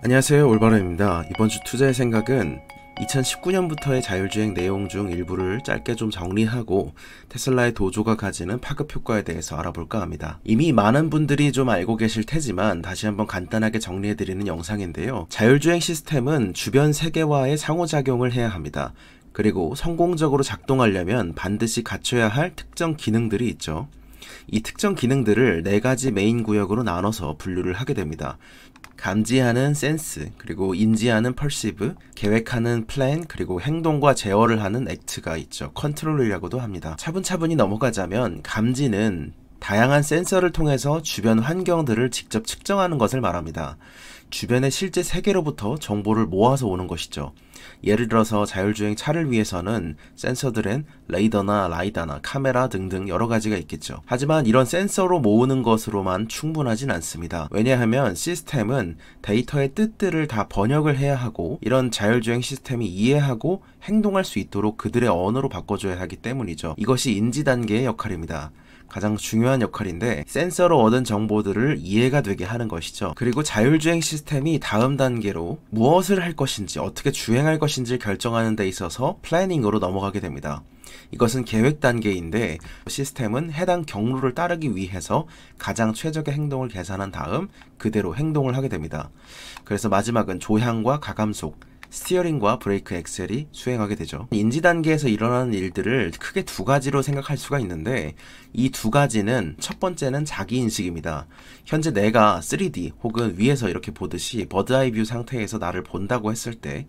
안녕하세요, 올바름입니다. 이번 주 투자의 생각은 2019년부터의 자율주행 내용 중 일부를 짧게 좀 정리하고 테슬라의 도조가 가지는 파급 효과에 대해서 알아볼까 합니다. 이미 많은 분들이 좀 알고 계실 테지만 다시 한번 간단하게 정리해드리는 영상인데요. 자율주행 시스템은 주변 세계와의 상호작용을 해야 합니다. 그리고 성공적으로 작동하려면 반드시 갖춰야 할 특정 기능들이 있죠. 이 특정 기능들을 4가지 메인 구역으로 나눠서 분류를 하게 됩니다. 감지하는 센스, 그리고 인지하는 perceive, 계획하는 plan, 그리고 행동과 제어를 하는 act가 있죠. 컨트롤이라고도 합니다. 차분차분히 넘어가자면 감지는 다양한 센서를 통해서 주변 환경들을 직접 측정하는 것을 말합니다. 주변의 실제 세계로부터 정보를 모아서 오는 것이죠. 예를 들어서 자율주행 차를 위해서는 센서들엔 레이더나 라이다나 카메라 등등 여러 가지가 있겠죠. 하지만 이런 센서로 모으는 것으로만 충분하진 않습니다. 왜냐하면 시스템은 데이터의 뜻들을 다 번역을 해야 하고 이런 자율주행 시스템이 이해하고 행동할 수 있도록 그들의 언어로 바꿔줘야 하기 때문이죠. 이것이 인지 단계의 역할입니다. 가장 중요한 역할인데 센서로 얻은 정보들을 이해가 되게 하는 것이죠. 그리고 자율주행 시스템이 다음 단계로 무엇을 할 것인지 어떻게 주행할 것인지를 결정하는 데 있어서 플래닝으로 넘어가게 됩니다. 이것은 계획 단계인데 시스템은 해당 경로를 따르기 위해서 가장 최적의 행동을 계산한 다음 그대로 행동을 하게 됩니다. 그래서 마지막은 조향과 가감속, 스티어링과 브레이크 엑셀이 수행하게 되죠. 인지 단계에서 일어나는 일들을 크게 2가지로 생각할 수가 있는데 이 2가지는 첫 번째는 자기인식입니다. 현재 내가 3D 혹은 위에서 이렇게 보듯이 버드아이 뷰 상태에서 나를 본다고 했을 때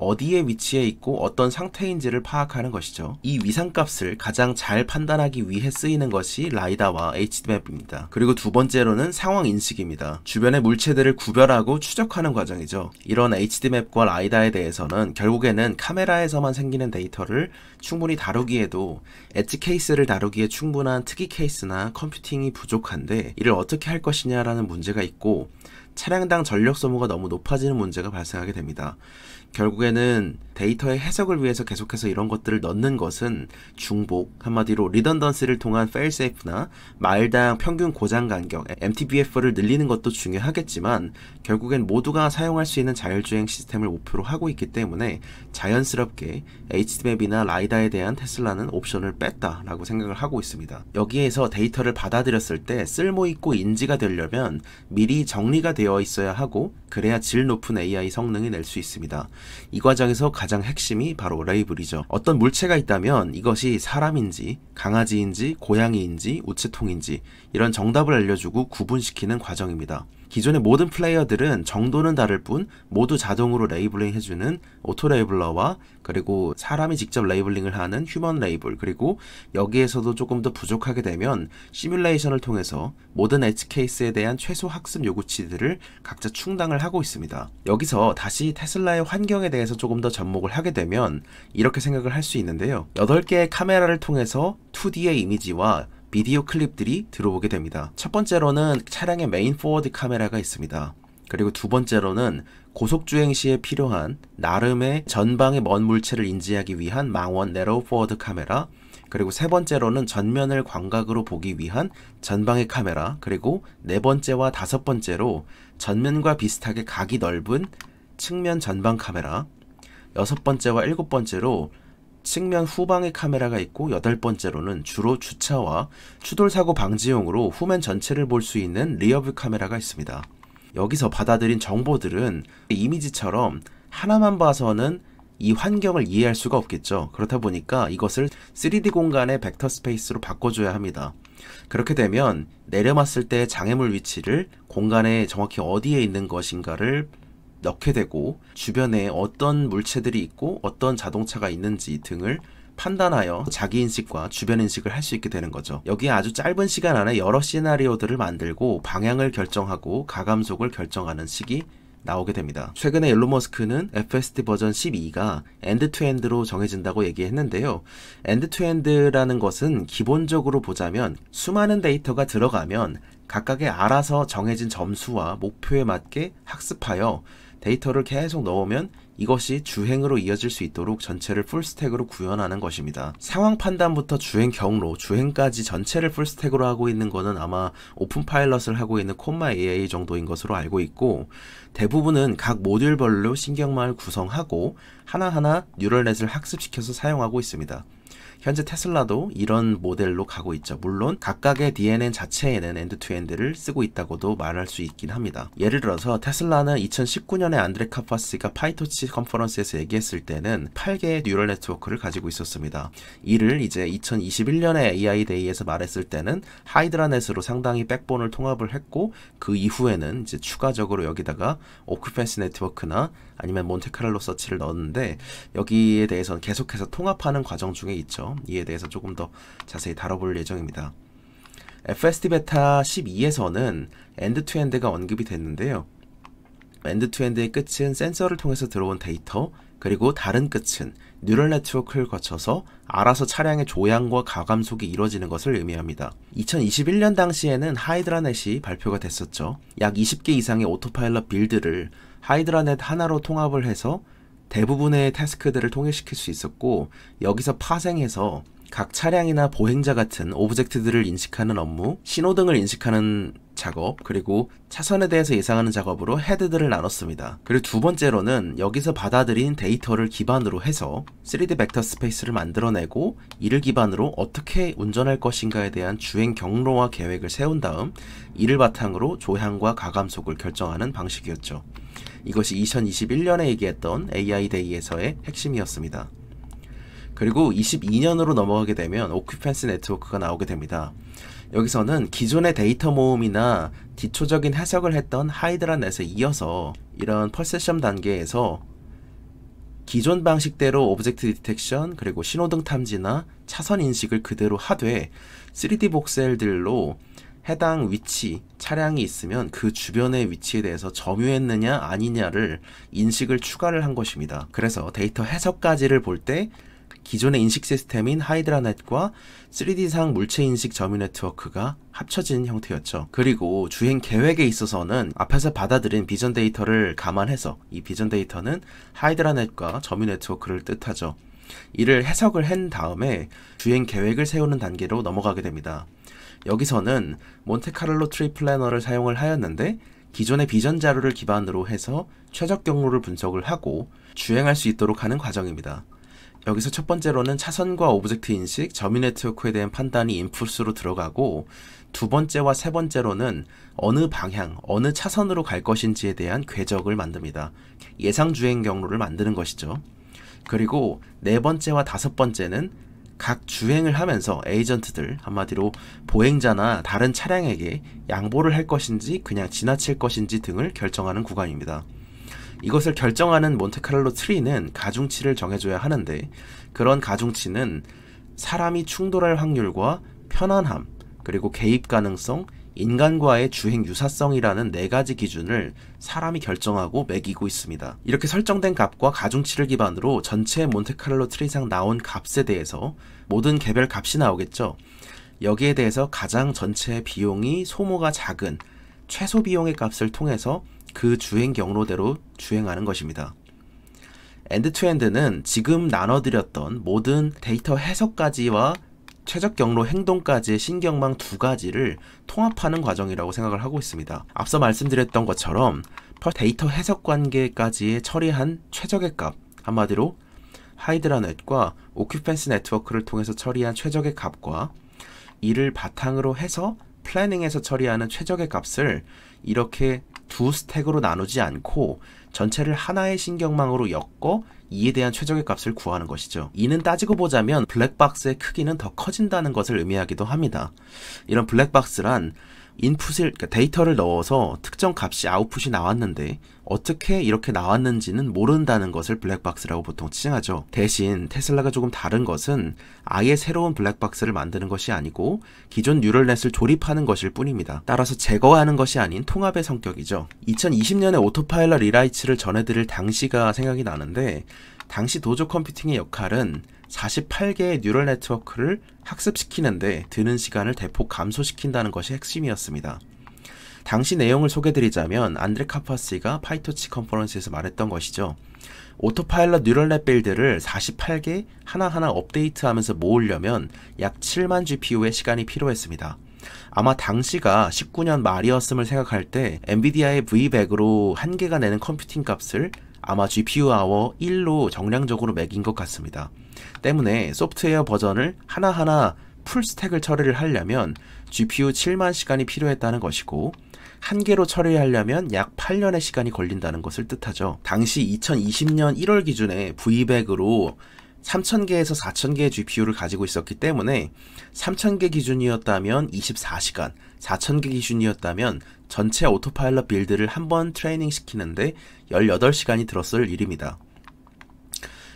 어디에 위치해 있고 어떤 상태인지를 파악하는 것이죠. 이 위상값을 가장 잘 판단하기 위해 쓰이는 것이 라이다와 HD맵입니다. 그리고 두 번째로는 상황인식입니다. 주변의 물체들을 구별하고 추적하는 과정이죠. 이런 HD맵과 라이다에 대해서는 결국에는 카메라에서만 생기는 데이터를 충분히 다루기에도 엣지 케이스를 다루기에 충분한 특이 케이스나 컴퓨팅이 부족한데 이를 어떻게 할 것이냐라는 문제가 있고 차량당 전력 소모가 너무 높아지는 문제가 발생하게 됩니다. 결국에는 데이터의 해석을 위해서 계속해서 이런 것들을 넣는 것은 중복, 한마디로 리던던시를 통한 failsafe나 마일당 평균 고장 간격, MTBF를 늘리는 것도 중요하겠지만 결국엔 모두가 사용할 수 있는 자율주행 시스템을 목표로 하고 있기 때문에 자연스럽게 HD맵이나 라이다에 대한 테슬라는 옵션을 뺐다라고 생각을 하고 있습니다. 여기에서 데이터를 받아들였을 때 쓸모있고 인지가 되려면 미리 정리가 되어 있어야 하고 그래야 질 높은 AI 성능이 낼 수 있습니다. 이 과정에서 가장 핵심이 바로 레이블이죠. 어떤 물체가 있다면 이것이 사람인지 강아지인지 고양이인지 우체통인지 이런 정답을 알려주고 구분시키는 과정입니다. 기존의 모든 플레이어들은 정도는 다를 뿐 모두 자동으로 레이블링 해주는 오토 레이블러와 그리고 사람이 직접 레이블링을 하는 휴먼 레이블, 그리고 여기에서도 조금 더 부족하게 되면 시뮬레이션을 통해서 모든 엣지 케이스에 대한 최소 학습 요구치들을 각자 충당을 하고 있습니다. 여기서 다시 테슬라의 환경에 대해서 조금 더 접목을 하게 되면 이렇게 생각을 할 수 있는데요. 8개의 카메라를 통해서 2D의 이미지와 비디오 클립들이 들어오게 됩니다. 첫 번째로는 차량의 메인 포워드 카메라가 있습니다. 그리고 두 번째로는 고속주행 시에 필요한 나름의 전방의 먼 물체를 인지하기 위한 망원 네로우 포워드 카메라, 그리고 세 번째로는 전면을 광각으로 보기 위한 전방의 카메라, 그리고 네 번째와 다섯 번째로 전면과 비슷하게 각이 넓은 측면 전방 카메라, 여섯 번째와 일곱 번째로 측면 후방의 카메라가 있고 여덟 번째로는 주로 주차와 추돌사고 방지용으로 후면 전체를 볼 수 있는 리어뷰 카메라가 있습니다. 여기서 받아들인 정보들은 이미지처럼 하나만 봐서는 이 환경을 이해할 수가 없겠죠. 그렇다 보니까 이것을 3D 공간의 벡터 스페이스로 바꿔줘야 합니다. 그렇게 되면 내려봤을 때 장애물 위치를 공간에 정확히 어디에 있는 것인가를 넣게 되고 주변에 어떤 물체들이 있고 어떤 자동차가 있는지 등을 판단하여 자기인식과 주변인식을 할 수 있게 되는 거죠. 여기에 아주 짧은 시간 안에 여러 시나리오들을 만들고 방향을 결정하고 가감속을 결정하는 식이 나오게 됩니다. 최근에 일론 머스크는 FSD 버전 12가 엔드-투-엔드로 정해진다고 얘기했는데요. 엔드-투-엔드라는 것은 기본적으로 보자면 수많은 데이터가 들어가면 각각의 알아서 정해진 점수와 목표에 맞게 학습하여 데이터를 계속 넣으면 이것이 주행으로 이어질 수 있도록 전체를 풀스택으로 구현하는 것입니다. 상황 판단부터 주행 경로, 주행까지 전체를 풀스택으로 하고 있는 것은 아마 오픈 파일럿을 하고 있는 콤마 AI 정도인 것으로 알고 있고, 대부분은 각 모듈별로 신경망을 구성하고 하나하나 뉴럴넷을 학습시켜서 사용하고 있습니다. 현재 테슬라도 이런 모델로 가고 있죠. 물론 각각의 DNN 자체에는 엔드투엔드를 쓰고 있다고도 말할 수 있긴 합니다. 예를 들어서 테슬라는 2019년에 안드레 카파시가 파이토치 컨퍼런스에서 얘기했을 때는 8개의 뉴럴 네트워크를 가지고 있었습니다. 이를 이제 2021년에 AI 데이에서 말했을 때는 하이드라넷으로 상당히 백본을 통합을 했고, 그 이후에는 이제 추가적으로 여기다가 오큐펜시 네트워크나 아니면 몬테카를로 서치를 넣었는데, 여기에 대해서는 계속해서 통합하는 과정 중에 있죠. 이에 대해서 조금 더 자세히 다뤄볼 예정입니다. FSD 베타 12에서는 엔드-투-엔드가 언급이 됐는데요. 엔드-투-엔드의 끝은 센서를 통해서 들어온 데이터, 그리고 다른 끝은 뉴럴 네트워크를 거쳐서 알아서 차량의 조향과 가감속이 이루어지는 것을 의미합니다. 2021년 당시에는 하이드라넷이 발표가 됐었죠. 약 20개 이상의 오토파일럿 빌드를 하이드라넷 하나로 통합을 해서 대부분의 태스크들을 통일시킬 수 있었고, 여기서 파생해서 각 차량이나 보행자 같은 오브젝트들을 인식하는 업무, 신호등을 인식하는 작업, 그리고 차선에 대해서 예상하는 작업으로 헤드들을 나눴습니다. 그리고 두 번째로는 여기서 받아들인 데이터를 기반으로 해서 3D 벡터 스페이스를 만들어내고, 이를 기반으로 어떻게 운전할 것인가에 대한 주행 경로와 계획을 세운 다음 이를 바탕으로 조향과 가감속을 결정하는 방식이었죠. 이것이 2021년에 얘기했던 AI 데이에서의 핵심이었습니다. 그리고 22년으로 넘어가게 되면 오큐펜시 네트워크가 나오게 됩니다. 여기서는 기존의 데이터 모음이나 기초적인 해석을 했던 하이드라넷에 이어서 이런 퍼세션 단계에서 기존 방식대로 오브젝트 디텍션, 그리고 신호등 탐지나 차선 인식을 그대로 하되 3D 복셀들로 해당 위치, 차량이 있으면 그 주변의 위치에 대해서 점유했느냐 아니냐를 인식을 추가를 한 것입니다. 그래서 데이터 해석까지를 볼 때 기존의 인식 시스템인 하이드라넷과 3D상 물체인식 점유 네트워크가 합쳐진 형태였죠. 그리고 주행 계획에 있어서는 앞에서 받아들인 비전 데이터를 감안해서, 이 비전 데이터는 하이드라넷과 점유 네트워크를 뜻하죠. 이를 해석을 한 다음에 주행 계획을 세우는 단계로 넘어가게 됩니다. 여기서는 몬테카를로 트리 플래너를 사용을 하였는데, 기존의 비전 자료를 기반으로 해서 최적 경로를 분석을 하고 주행할 수 있도록 하는 과정입니다. 여기서 첫 번째로는 차선과 오브젝트 인식, 점유 네트워크에 대한 판단이 인풋으로 들어가고, 두 번째와 세 번째로는 어느 방향, 어느 차선으로 갈 것인지에 대한 궤적을 만듭니다. 예상 주행 경로를 만드는 것이죠. 그리고 네 번째와 다섯 번째는 각 주행을 하면서 에이전트들, 한마디로 보행자나 다른 차량에게 양보를 할 것인지 그냥 지나칠 것인지 등을 결정하는 구간입니다. 이것을 결정하는 몬테카를로 트리는 가중치를 정해줘야 하는데, 그런 가중치는 사람이 충돌할 확률과 편안함, 그리고 개입 가능성, 인간과의 주행 유사성이라는 네 가지 기준을 사람이 결정하고 매기고 있습니다. 이렇게 설정된 값과 가중치를 기반으로 전체 몬테카를로 트리상 나온 값에 대해서 모든 개별 값이 나오겠죠. 여기에 대해서 가장 전체 비용이 소모가 작은 최소 비용의 값을 통해서 그 주행 경로대로 주행하는 것입니다. 엔드-투-엔드는 지금 나눠드렸던 모든 데이터 해석까지와 최적 경로 행동까지의 신경망 두 가지를 통합하는 과정이라고 생각을 하고 있습니다. 앞서 말씀드렸던 것처럼 데이터 해석 관계까지의 처리한 최적의 값, 한마디로 하이드라넷과 오큐펜시 네트워크를 통해서 처리한 최적의 값과 이를 바탕으로 해서 플래닝에서 처리하는 최적의 값을 이렇게 두 스택으로 나누지 않고 전체를 하나의 신경망으로 엮어 이에 대한 최적의 값을 구하는 것이죠. 이는 따지고 보자면 블랙박스의 크기는 더 커진다는 것을 의미하기도 합니다. 이런 블랙박스란 인풋을, 그러니까 데이터를 넣어서 특정 값이 아웃풋이 나왔는데 어떻게 이렇게 나왔는지는 모른다는 것을 블랙박스라고 보통 칭하죠. 대신 테슬라가 조금 다른 것은 아예 새로운 블랙박스를 만드는 것이 아니고 기존 뉴럴넷을 조립하는 것일 뿐입니다. 따라서 제거하는 것이 아닌 통합의 성격이죠. 2020년에 오토파일럿 리라이츠를 전해드릴 당시가 생각이 나는데, 당시 도조 컴퓨팅의 역할은 48개의 뉴럴 네트워크를 학습시키는데 드는 시간을 대폭 감소시킨다는 것이 핵심이었습니다. 당시 내용을 소개드리자면 안드레 카파시가 파이토치 컨퍼런스에서 말했던 것이죠. 오토파일럿 뉴럴넷 빌드를 48개 하나하나 업데이트하면서 모으려면 약 7만 GPU의 시간이 필요했습니다. 아마 당시가 19년 말이었음을 생각할 때 엔비디아의 V100으로 한개가 내는 컴퓨팅 값을 아마 GPU 아워 1로 정량적으로 매긴 것 같습니다. 때문에 소프트웨어 버전을 하나하나 풀스택을 처리를 하려면 GPU 7만 시간이 필요했다는 것이고, 한 개로 처리하려면 약 8년의 시간이 걸린다는 것을 뜻하죠. 당시 2020년 1월 기준에 V100으로 3000개에서 4000개의 GPU를 가지고 있었기 때문에 3000개 기준이었다면 24시간, 4000개 기준이었다면 전체 오토파일럿 빌드를 한 번 트레이닝 시키는데 18시간이 들었을 일입니다.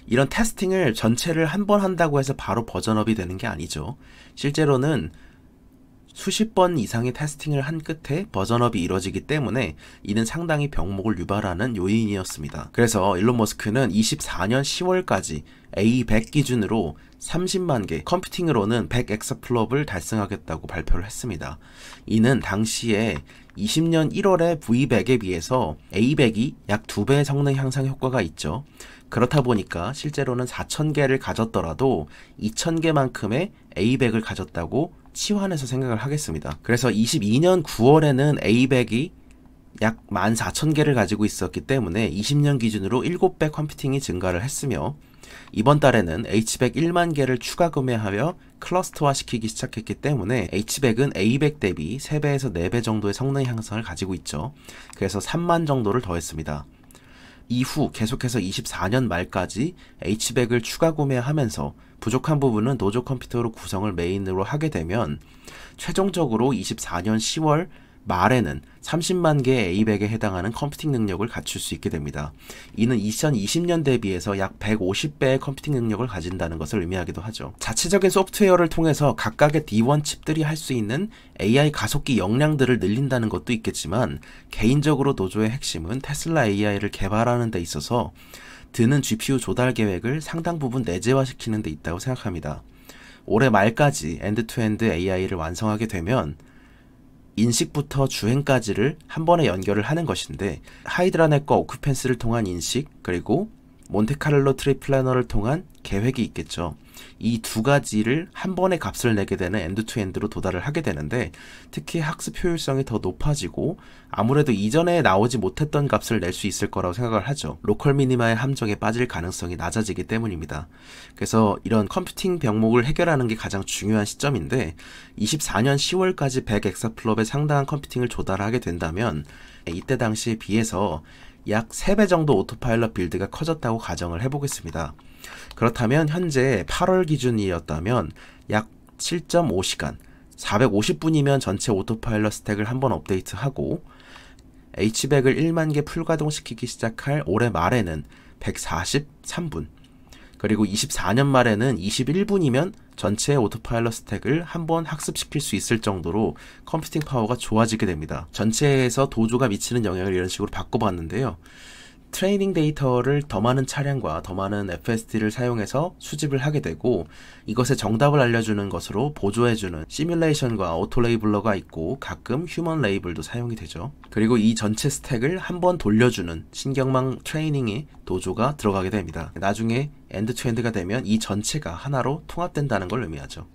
이런 테스팅을 전체를 한 번 한다고 해서 바로 버전업이 되는 게 아니죠. 실제로는 수십 번 이상의 테스팅을 한 끝에 버전업이 이뤄지기 때문에 이는 상당히 병목을 유발하는 요인이었습니다. 그래서 일론 머스크는 24년 10월까지 A100 기준으로 30만 개, 컴퓨팅으로는 100 엑사플롭을 달성하겠다고 발표를 했습니다. 이는 당시에 20년 1월에 V100에 비해서 A100이 약 2배의 성능 향상 효과가 있죠. 그렇다 보니까 실제로는 4000개를 가졌더라도 2000개만큼의 A100을 가졌다고 치환해서 생각을 하겠습니다. 그래서 22년 9월에는 A100이 약 14,000개를 가지고 있었기 때문에 20년 기준으로 7배 컴퓨팅이 증가를 했으며, 이번 달에는 H100 1만 개를 추가 구매하며 클러스터화 시키기 시작했기 때문에 H100은 A100 대비 3배에서 4배 정도의 성능 향상을 가지고 있죠. 그래서 3만 정도를 더했습니다. 이후 계속해서 24년 말까지 H100을 추가 구매하면서 부족한 부분은 노조 컴퓨터로 구성을 메인으로 하게 되면 최종적으로 24년 10월 말에는 30만 개의 A100에 해당하는 컴퓨팅 능력을 갖출 수 있게 됩니다. 이는 2020년 대비해서 약 150배의 컴퓨팅 능력을 가진다는 것을 의미하기도 하죠. 자체적인 소프트웨어를 통해서 각각의 D1 칩들이 할 수 있는 AI 가속기 역량들을 늘린다는 것도 있겠지만, 개인적으로 노조의 핵심은 테슬라 AI를 개발하는 데 있어서 드는 GPU 조달 계획을 상당 부분 내재화시키는 데 있다고 생각합니다. 올해 말까지 엔드-투-엔드 AI를 완성하게 되면 인식부터 주행까지를 한 번에 연결을 하는 것인데, 하이드라넷과 오큐펜스를 통한 인식, 그리고 몬테카를로 트리 플래너를 통한 계획이 있겠죠. 이 두 가지를 한 번에 값을 내게 되는 엔드-투-엔드로 도달을 하게 되는데, 특히 학습 효율성이 더 높아지고 아무래도 이전에 나오지 못했던 값을 낼 수 있을 거라고 생각을 하죠. 로컬 미니마의 함정에 빠질 가능성이 낮아지기 때문입니다. 그래서 이런 컴퓨팅 병목을 해결하는 게 가장 중요한 시점인데, 24년 10월까지 100 엑사플롭의 상당한 컴퓨팅을 조달하게 된다면 이때 당시에 비해서 약 3배 정도 오토파일럿 빌드가 커졌다고 가정을 해보겠습니다. 그렇다면 현재 8월 기준이었다면 약 7.5시간, 450분이면 전체 오토파일럿 스택을 한번 업데이트하고, H100을 1만 개 풀가동시키기 시작할 올해 말에는 143분, 그리고 24년 말에는 21분이면 전체 오토파일럿 스택을 한번 학습시킬 수 있을 정도로 컴퓨팅 파워가 좋아지게 됩니다. 전체에서 도조가 미치는 영향을 이런 식으로 바꿔봤는데요. 트레이닝 데이터를 더 많은 차량과 더 많은 FSD를 사용해서 수집을 하게 되고, 이것의 정답을 알려주는 것으로 보조해주는 시뮬레이션과 오토 레이블러가 있고 가끔 휴먼 레이블도 사용이 되죠. 그리고 이 전체 스택을 한번 돌려주는 신경망 트레이닝의 도조가 들어가게 됩니다. 나중에 엔드-투-엔드가 되면 이 전체가 하나로 통합된다는 걸 의미하죠.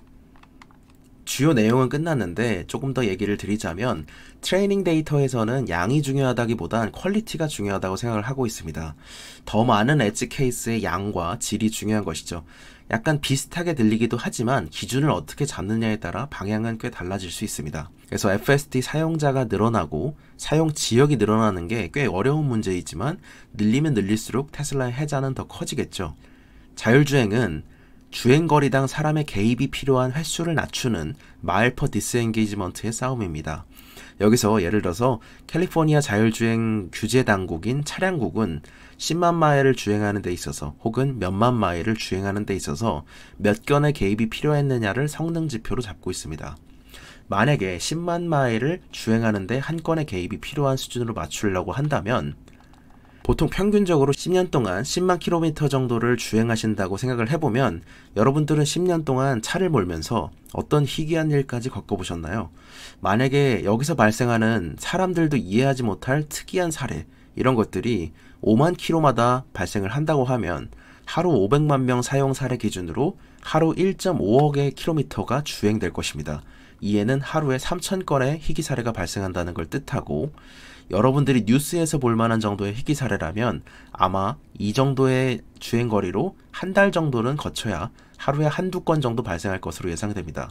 주요 내용은 끝났는데 조금 더 얘기를 드리자면, 트레이닝 데이터에서는 양이 중요하다기보단 퀄리티가 중요하다고 생각을 하고 있습니다. 더 많은 엣지 케이스의 양과 질이 중요한 것이죠. 약간 비슷하게 들리기도 하지만 기준을 어떻게 잡느냐에 따라 방향은 꽤 달라질 수 있습니다. 그래서 FSD 사용자가 늘어나고 사용 지역이 늘어나는 게 꽤 어려운 문제이지만, 늘리면 늘릴수록 테슬라의 혜자는 더 커지겠죠. 자율주행은 주행거리당 사람의 개입이 필요한 횟수를 낮추는 마일 퍼 디스엔게이지먼트의 싸움입니다. 여기서 예를 들어서 캘리포니아 자율주행 규제 당국인 차량국은 10만 마일을 주행하는 데 있어서, 혹은 몇만 마일을 주행하는 데 있어서 몇 건의 개입이 필요했느냐를 성능 지표로 잡고 있습니다. 만약에 10만 마일을 주행하는데 한 건의 개입이 필요한 수준으로 맞추려고 한다면 보통 평균적으로 10년 동안 10만 킬로미터 정도를 주행하신다고 생각을 해보면 여러분들은 10년 동안 차를 몰면서 어떤 희귀한 일까지 겪어보셨나요? 만약에 여기서 발생하는 사람들도 이해하지 못할 특이한 사례, 이런 것들이 5만 킬로마다 발생을 한다고 하면 하루 500만 명 사용 사례 기준으로 하루 1.5억의 킬로미터가 주행될 것입니다. 이에는 하루에 3,000건의 희귀 사례가 발생한다는 걸 뜻하고, 여러분들이 뉴스에서 볼 만한 정도의 희귀 사례라면 아마 이 정도의 주행거리로 한 달 정도는 거쳐야 하루에 한두 건 정도 발생할 것으로 예상됩니다.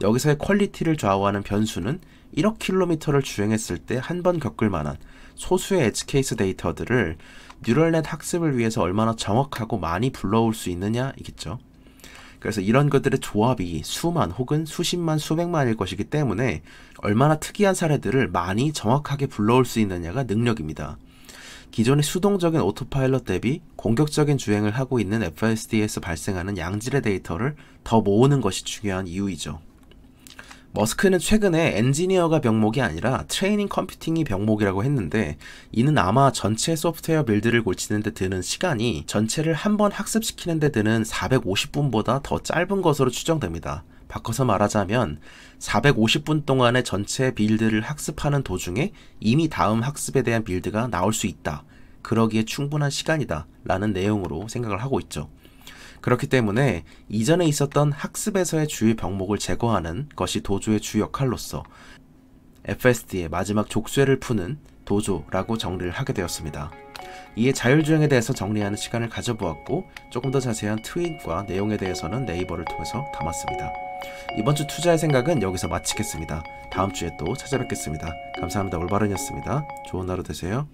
여기서의 퀄리티를 좌우하는 변수는 1억 킬로미터를 주행했을 때 한 번 겪을 만한 소수의 엣지 케이스 데이터들을 뉴럴넷 학습을 위해서 얼마나 정확하고 많이 불러올 수 있느냐이겠죠. 그래서 이런 것들의 조합이 수만 혹은 수십만 수백만일 것이기 때문에 얼마나 특이한 사례들을 많이 정확하게 불러올 수 있느냐가 능력입니다. 기존의 수동적인 오토파일럿 대비 공격적인 주행을 하고 있는 FSD에서 발생하는 양질의 데이터를 더 모으는 것이 중요한 이유이죠. 머스크는 최근에 엔지니어가 병목이 아니라 트레이닝 컴퓨팅이 병목이라고 했는데, 이는 아마 전체 소프트웨어 빌드를 고치는 데 드는 시간이 전체를 한 번 학습시키는 데 드는 450분보다 더 짧은 것으로 추정됩니다. 바꿔서 말하자면 450분 동안의 전체 빌드를 학습하는 도중에 이미 다음 학습에 대한 빌드가 나올 수 있다. 그러기에 충분한 시간이다 라는 내용으로 생각을 하고 있죠. 그렇기 때문에 이전에 있었던 학습에서의 주요 병목을 제거하는 것이 도조의 주 역할로서 FSD의 마지막 족쇄를 푸는 도조라고 정리를 하게 되었습니다. 이에 자율주행에 대해서 정리하는 시간을 가져보았고, 조금 더 자세한 트윗과 내용에 대해서는 네이버를 통해서 담았습니다. 이번 주 투자의 생각은 여기서 마치겠습니다. 다음 주에 또 찾아뵙겠습니다. 감사합니다. 올바른이었습니다. 좋은 하루 되세요.